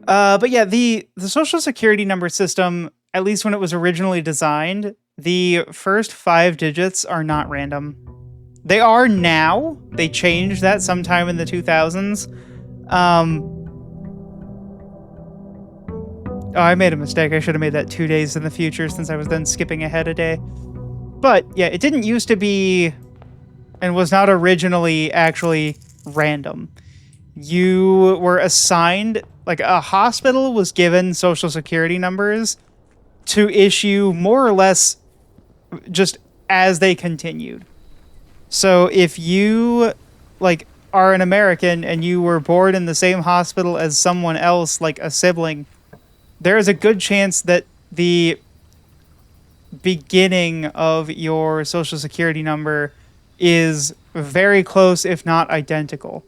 But yeah, the social security number system, at least when it was originally designed, the first 5 digits are not random. They are now. They changed that sometime in the 2000s. Um, oh, I made a mistake. I should have made that 2 days in the future since I was then skipping ahead a day. But yeah, it didn't used to be and was not originally actually random. You were assigned, like a hospital was given social security numbers to issue more or less just as they continued. So if you like are an American and you were born in the same hospital as someone else, like a sibling, there is a good chance that the beginning of your social security number is very close, if not identical.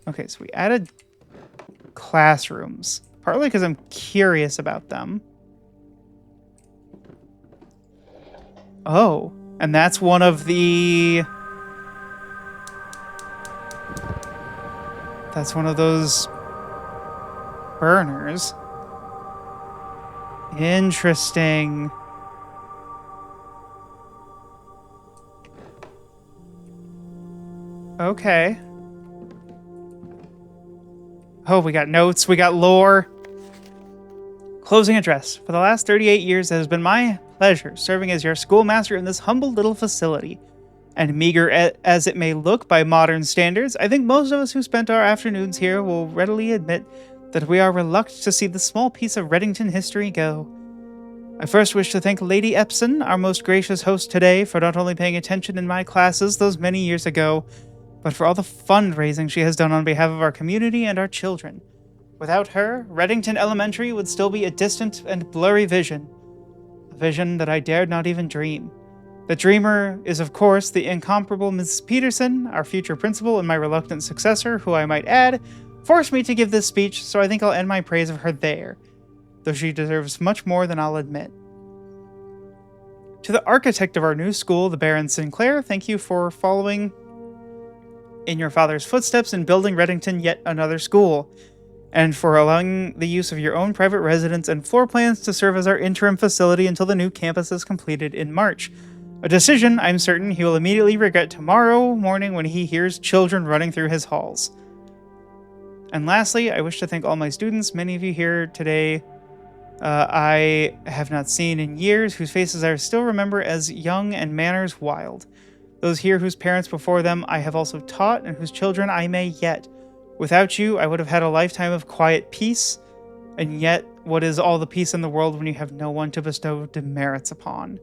Okay, so we added classrooms, partly because I'm curious about them. Oh, and that's one of the... That's one of those burners. Interesting. Okay. Oh, we got notes, we got lore. Closing address. For the last 38 years, it has been my pleasure serving as your schoolmaster in this humble little facility. And meager as it may look by modern standards, I think most of us who spent our afternoons here will readily admit that we are reluctant to see this small piece of Reddington history go. I first wish to thank Lady Epson, our most gracious host today, for not only paying attention in my classes those many years ago, but for all the fundraising she has done on behalf of our community and our children. Without her, Reddington Elementary would still be a distant and blurry vision. A vision that I dared not even dream. The dreamer is, of course, the incomparable Mrs. Peterson, our future principal and my reluctant successor, who I might add, forced me to give this speech, so I think I'll end my praise of her there, though she deserves much more than I'll admit. To the architect of our new school, the Baron Sinclair, thank you for following in your father's footsteps in building Reddington yet another school, and for allowing the use of your own private residence and floor plans to serve as our interim facility until the new campus is completed in March. A decision I'm certain he will immediately regret tomorrow morning when he hears children running through his halls. And lastly, I wish to thank all my students, many of you here today I have not seen in years, whose faces I still remember as young and manners wild. Those here whose parents before them I have also taught, and whose children I may yet. Without you, I would have had a lifetime of quiet peace, and yet what is all the peace in the world when you have no one to bestow demerits upon?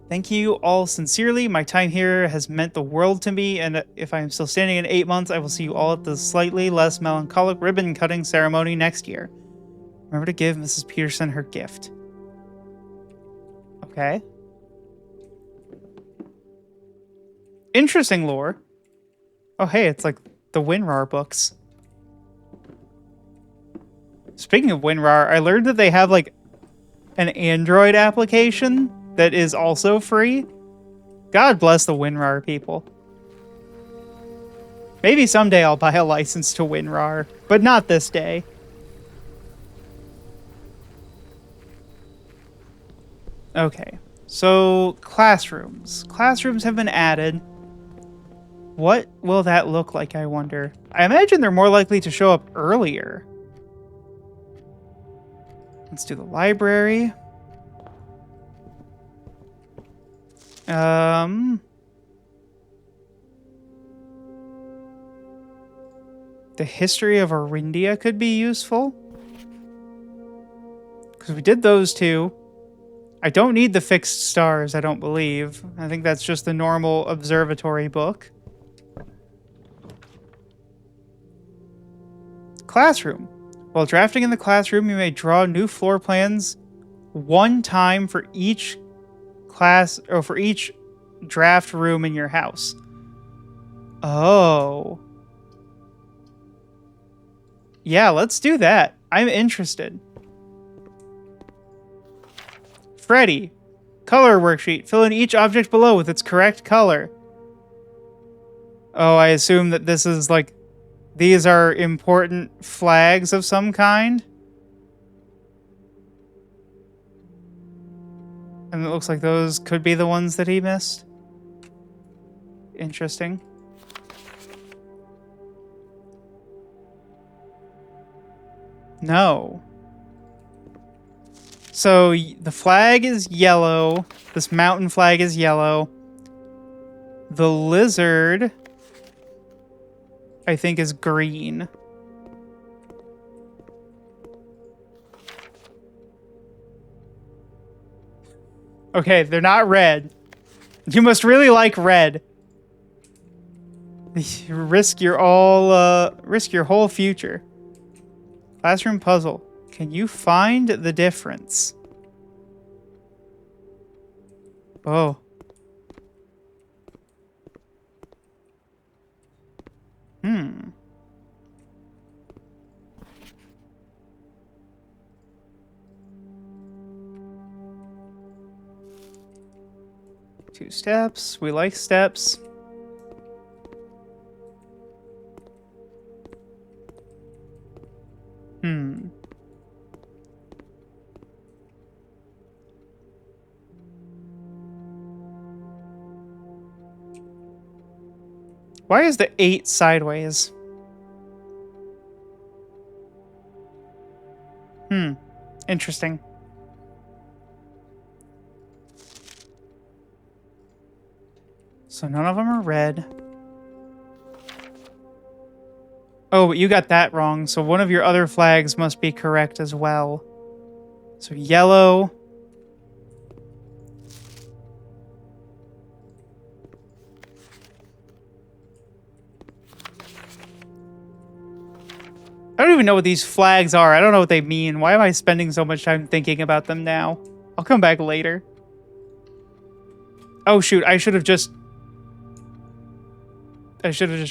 Thank you all sincerely. My time here has meant the world to me, and if I am still standing in 8 months, I will see you all at the slightly less melancholic ribbon-cutting ceremony next year. Remember to give Mrs. Peterson her gift. Okay. Interesting lore. Oh, hey, it's like the WinRAR books. Speaking of WinRAR, I learned that they have like an Android application that is also free. God bless the WinRAR people. Maybe someday I'll buy a license to WinRAR, but not this day. Okay, so classrooms. Classrooms have been added. What will that look like, I wonder? I imagine they're more likely to show up earlier. Let's do the library. The history of Arindia could be useful. Because we did those two. I don't need the fixed stars, I don't believe. I think that's just the normal observatory book. Classroom. While drafting in the classroom, you may draw new floor plans one time for each class, or for each draft room in your house. Oh. Yeah, let's do that. I'm interested. Freddy. Color worksheet. Fill in each object below with its correct color. Oh, I assume that this is like these are important flags of some kind. And it looks like those could be the ones that he missed. Interesting. No. So the flag is yellow. This mountain flag is yellow. The lizard, I think, is green. Okay, they're not red. You must really like red. Risk your whole future. Classroom puzzle. Can you find the difference? Oh. Hmm. Two steps. We like steps. Hmm. Why is the 8 sideways? Interesting. So none of them are red. Oh, but you got that wrong, so one of your other flags must be correct as well. So yellow. I don't even know what these flags are. I don't know what they mean. Why am I spending so much time thinking about them now? I'll come back later. Oh, shoot. I should have just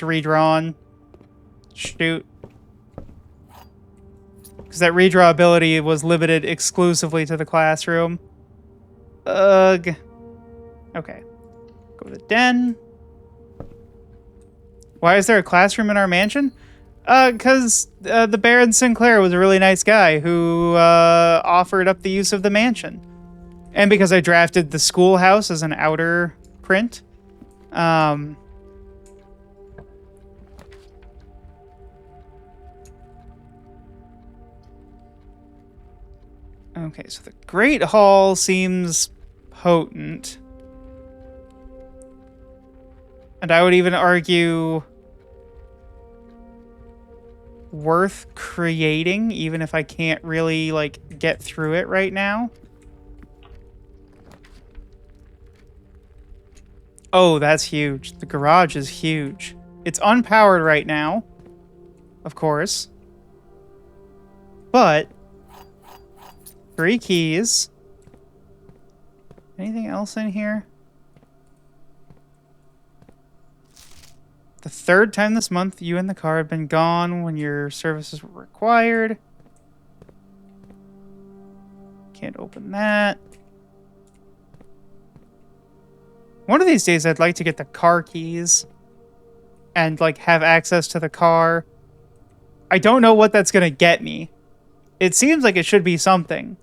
redrawn. Shoot. Because that redraw ability was limited exclusively to the classroom. Ugh. Okay. Go to the den. Why is there a classroom in our mansion? Because the Baron Sinclair was a really nice guy who offered up the use of the mansion. And because I drafted the schoolhouse as an outer print. Okay, so the Great Hall seems potent. And I would even argue worth creating, even if I can't really, like, get through it right now. Oh, that's huge. The garage is huge. It's unpowered right now, of course. But 3 keys. Anything else in here? The 3rd time this month you and the car have been gone when your services were required. Can't open that. One of these days I'd like to get the car keys and, like, have access to the car. I don't know what that's gonna get me. It seems like it should be something.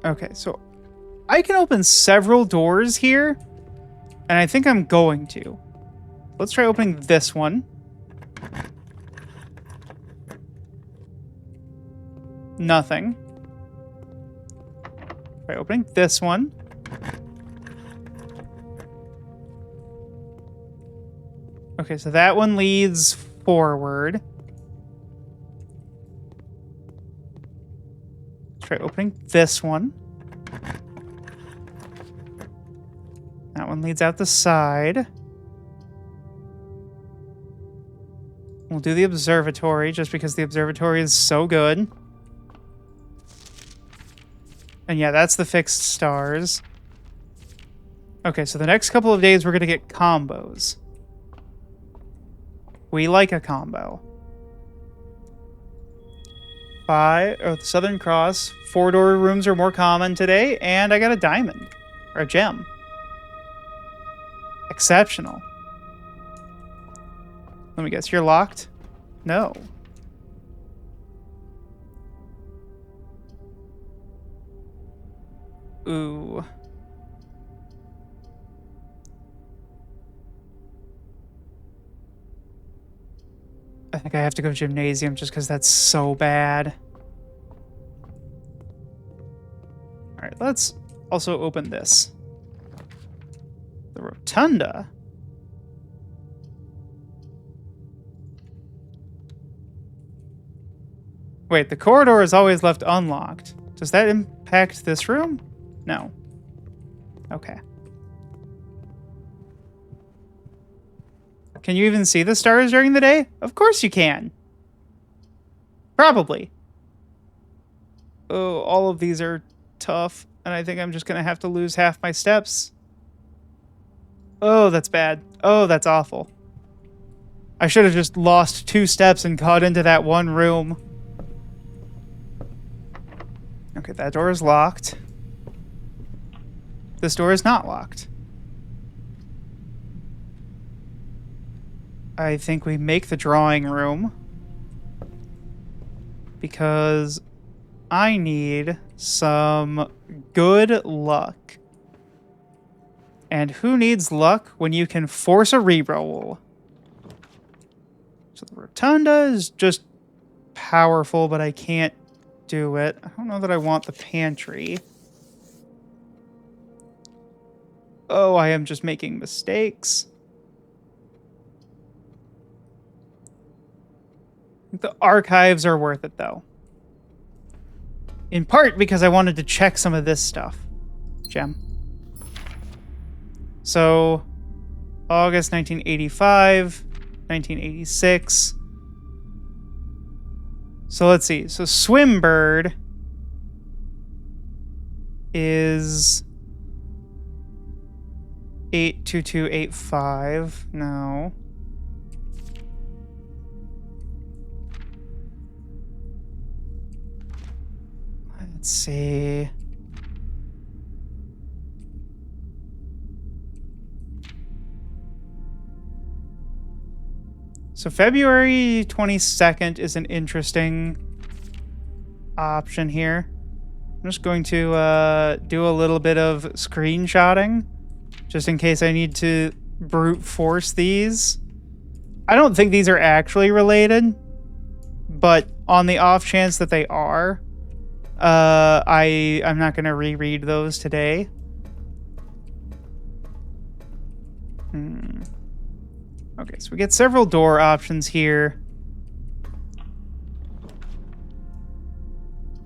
Okay, so I can open several doors here, and I think I'm going to. Let's try opening this one. Nothing. Try opening this one. Okay, so that one leads forward. Try opening this one. That one leads out the side. We'll do the observatory just because the observatory is so good. And yeah, that's the fixed stars. Okay, so the next couple of days we're going to get combos. We like a combo. The Southern Cross. 4-door rooms are more common today, and I got a diamond. Or a gem. Exceptional. Let me guess, you're locked? No. Ooh. I think I have to go gymnasium just because that's so bad. Alright, let's also open this. The rotunda. Wait, the corridor is always left unlocked. Does that impact this room? No. Okay. Can you even see the stars during the day? Of course you can. Probably. Oh, all of these are tough, and I think I'm just gonna have to lose half my steps. Oh, that's bad. Oh, that's awful. I should have just lost 2 steps and got into that one room. Okay, that door is locked. This door is not locked. I think we make the drawing room because I need some good luck. And who needs luck when you can force a reroll? So the rotunda is just powerful, but I can't do it. I don't know that I want the pantry. Oh, I am just making mistakes. The archives are worth it, though. In part because I wanted to check some of this stuff. Gem. So, August 1985, 1986. So let's see. So Swimbird is 82285. No. Let's see. So February 22nd is an interesting option here. I'm just going to do a little bit of screenshotting, just in case I need to brute force these. I don't think these are actually related, but on the off chance that they are, I'm not going to reread those today. Okay, so we get several door options here.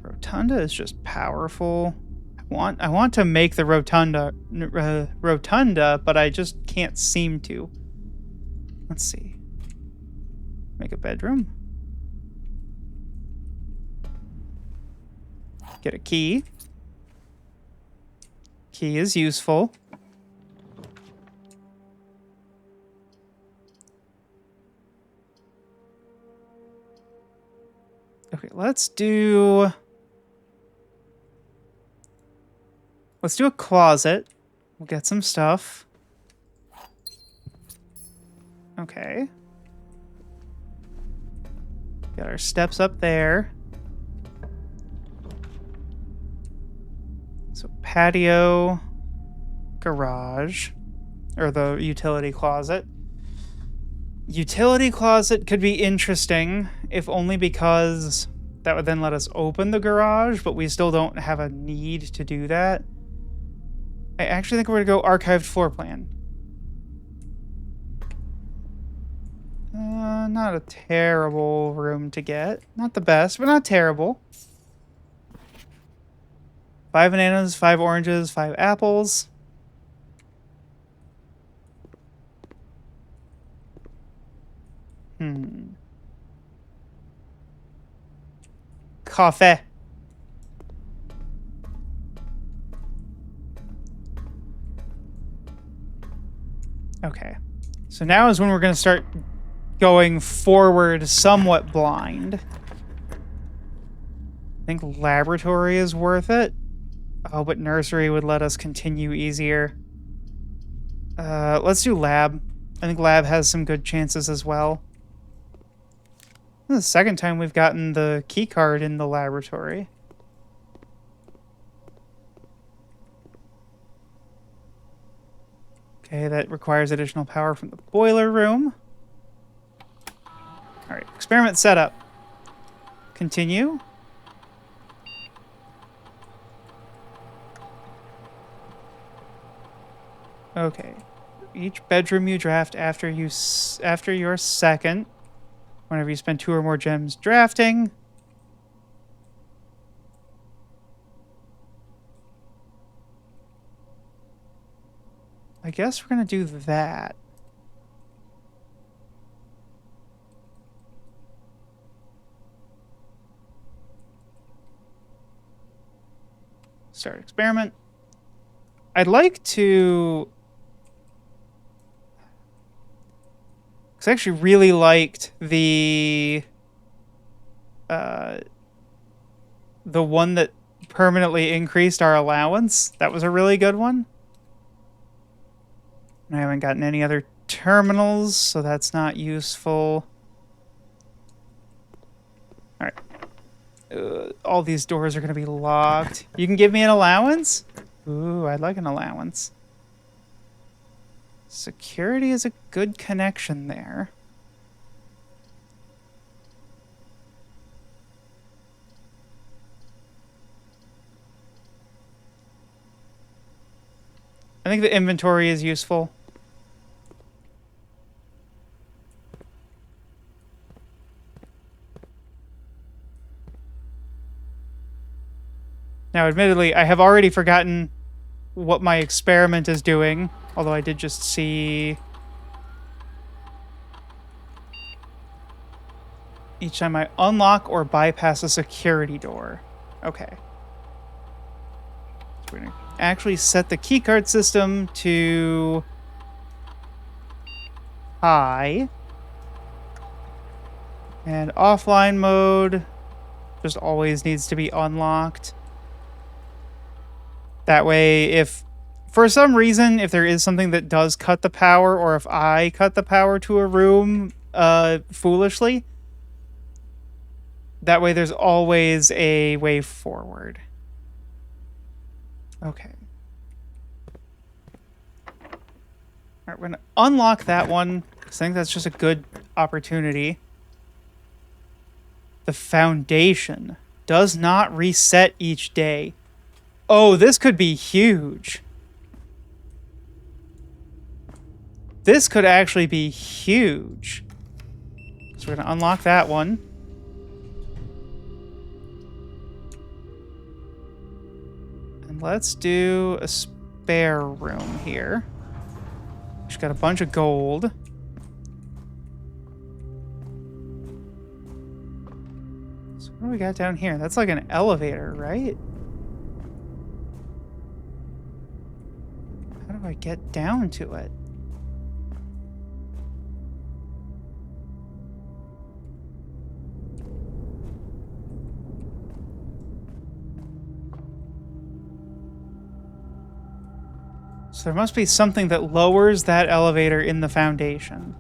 Rotunda is just powerful. I want to make the rotunda, but I just can't seem to. Let's see. Make a bedroom. Get a key. Key is useful. Okay, let's do a closet. We'll get some stuff. Okay. Got our steps up there. So patio, garage, or the utility closet. Utility closet could be interesting, if only because that would then let us open the garage, but we still don't have a need to do that. I actually think we're going to go archived floor plan. Not a terrible room to get. Not the best, but not terrible. 5 bananas, 5 oranges, 5 apples. Coffee. Okay. So now is when we're going to start going forward somewhat blind. I think laboratory is worth it. Oh, but nursery would let us continue easier. Let's do lab. I think lab has some good chances as well. This is the second time we've gotten the key card in the laboratory. Okay, that requires additional power from the boiler room. All right, experiment setup. Continue. Okay. Each bedroom you draft after your second, whenever you spend 2 or more gems drafting. I guess we're gonna do that. Start experiment. I'd like to... Because I actually really liked the one that permanently increased our allowance. That was a really good one. And I haven't gotten any other terminals, so that's not useful. All right. All these doors are going to be locked. You can give me an allowance? Ooh, I'd like an allowance. Security is a good connection there. I think the inventory is useful. Now, admittedly, I have already forgotten what my experiment is doing, although I did just see each time I unlock or bypass a security door. Okay. So we're going to actually set the keycard system to high. And offline mode just always needs to be unlocked. That way, if for some reason, if there is something that does cut the power, or if I cut the power to a room foolishly, that way there's always a way forward. Okay. All right, we're going to unlock that one, because I think that's just a good opportunity. The foundation does not reset each day. Oh, this could be huge. This could actually be huge. So we're going to unlock that one. And let's do a spare room here. She's got a bunch of gold. So what do we got down here? That's like an elevator, right? How do I get down to it? So there must be something that lowers that elevator in the foundation.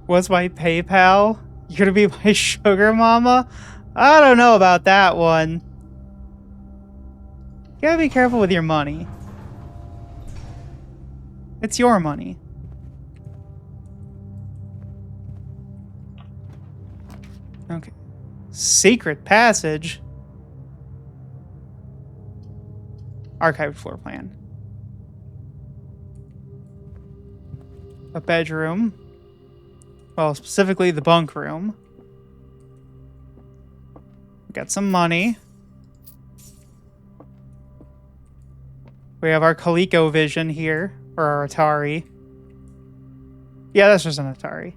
What's my PayPal? You gonna be my sugar mama? I don't know about that one. You gotta be careful with your money. It's your money. Okay. Secret passage. Archived floor plan. A bedroom. Well, specifically the bunk room. Got some money. We have our ColecoVision here, or our Atari. Yeah, that's just an Atari.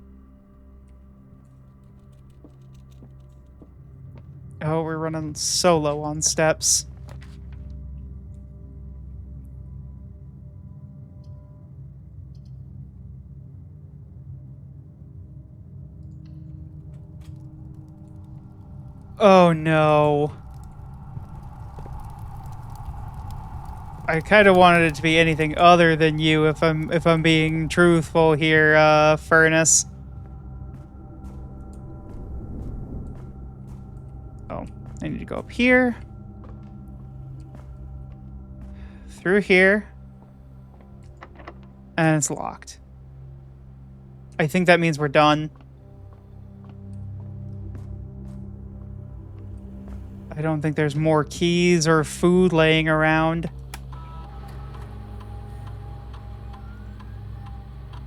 Oh, we're running so low on steps. Oh no. I kind of wanted it to be anything other than you, if I'm being truthful here, Furnace. Oh, I need to go up here. Through here. And it's locked. I think that means we're done. I don't think there's more keys or food laying around.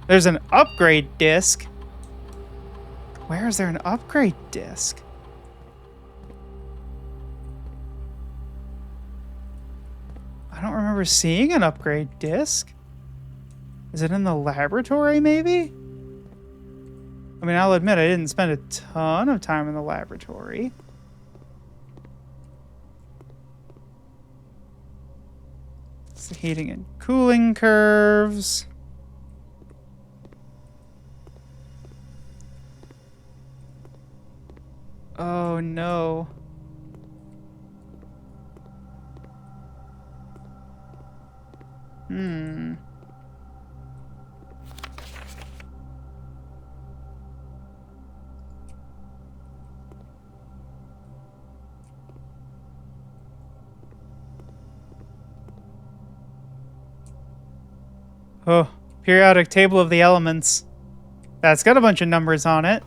There's an upgrade disc. Where is there an upgrade disc? I don't remember seeing an upgrade disc. Is it in the laboratory, maybe? I mean, I'll admit I didn't spend a ton of time in the laboratory. It's the heating and cooling curves. Oh no. Oh, periodic table of the elements. That's got a bunch of numbers on it.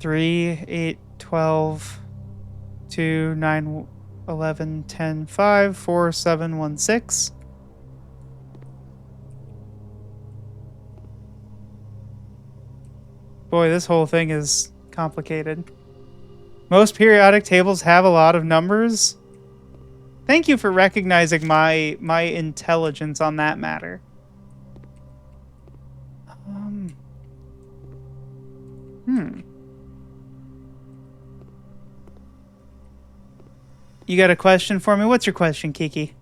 3, 8, 12, 2, 9, 11, 10, 5, 4, 7, 1, 6. Boy, this whole thing is complicated. Most periodic tables have a lot of numbers. Thank you for recognizing my intelligence on that matter. You got a question for me? What's your question, Kiki?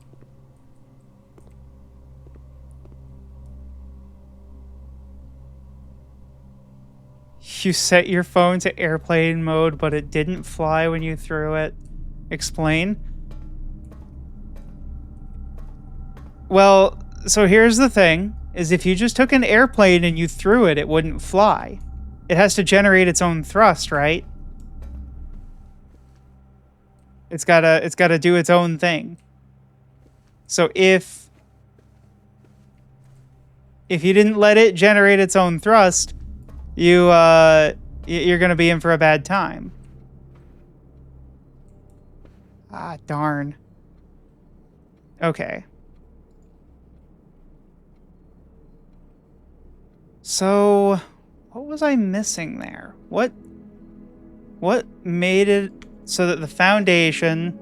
You set your phone to airplane mode, but it didn't fly when you threw it. Explain. Well, so here's the thing, is if you just took an airplane and you threw it, it wouldn't fly. It has to generate its own thrust, right? It's gotta do its own thing. So if you didn't let it generate its own thrust, you're gonna be in for a bad time. Ah, darn. Okay. So, what was I missing there? What made it so that the foundation